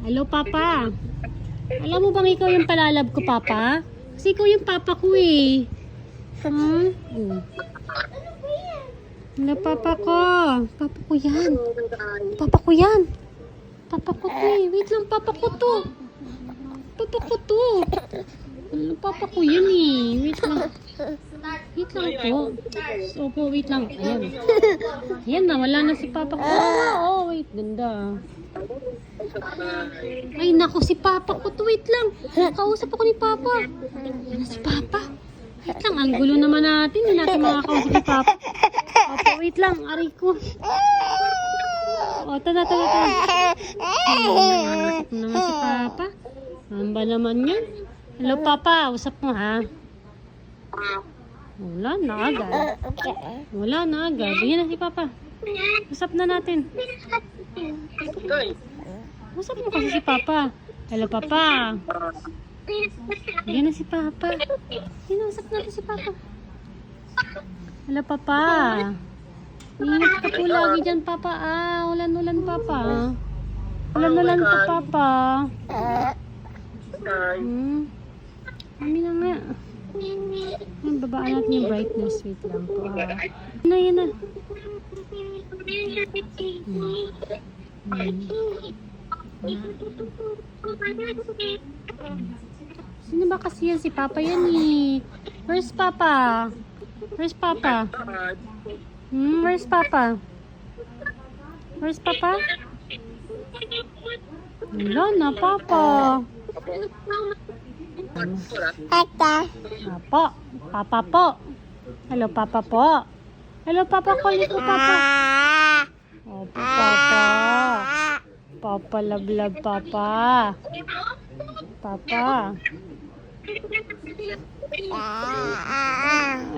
Hello, Papa. Alam mo bang ikaw yung palalab ko, Papa? Kasi ikaw yung Papa ko eh. Hmm? Hello, Papa ko. Papa ko yan. Papa ko yan. Papa ko to eh. Wait lang, Papa ko to. Papa ko to. Hello, Papa ko yan eh. Wait lang. Wait lang po. Opo, wait lang. Ayan. Ayan na, wala na si Papa ko. Oh, wait. Ganda. Ay, naku, si Papa ko to. Wait lang. Kausap ako ni Papa. Ano si Papa? Wait lang, ang gulo naman natin. Hindi natin makakausap ni Papa. Papa, wait lang. Aray ko. O, tara. Nakasap naman si Papa. Ano ba naman yan? Hello, Papa. Usap mo, ha? Wala na agad. Wala na agad. Yan na si Papa. Usap na natin. Usap mo kasi si Papa. Hello, Papa. Yan na si Papa. Usap natin si Papa. Hello, Papa. Ingat ka po lagi dyan, Papa. Ulan-ulan, Papa. Ulan-ulan pa, Papa. Kami na nga. Babaan natin yung brightness. Wait lang po. Yan na. Sino ba kasi yan? Si Papa yan eh. Where's Papa? Where's Papa? Where's Papa? Where's Papa? Wala na, Papa. Papa. Papa po. Hello, Papa po. Hello, Papa. Kulit ko, Papa. Opo, Papa. Papa, love, Papa. Papa.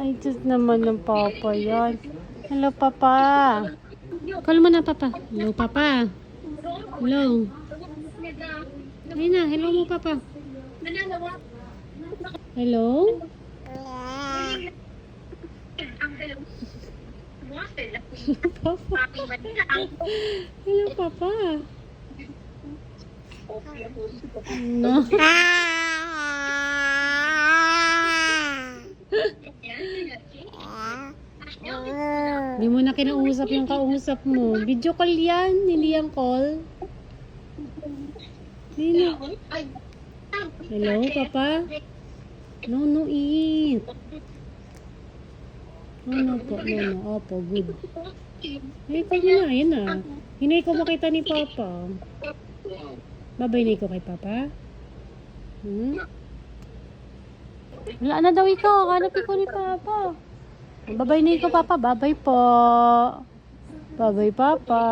Ay, just naman ng Papa yan. Hello, Papa. Call mo na, Papa. Hello, Papa. Hello. Ayun na, hello mo, Papa. Hello? Papa. Hello, Papa. No. Hindi mo na kinausap yung kausap mo. Video call yan, hindi yan call. Hindi na. Hello, Papa? No, eat. No po, no. Opo, good. Ay, call mo na, yun na. Hinay ko makita ni Papa. Babay na ko kay Papa. Wala na daw ikaw. Hanapin ko ni Papa. Babay na ko, Papa. Babay po. Babay, Papa.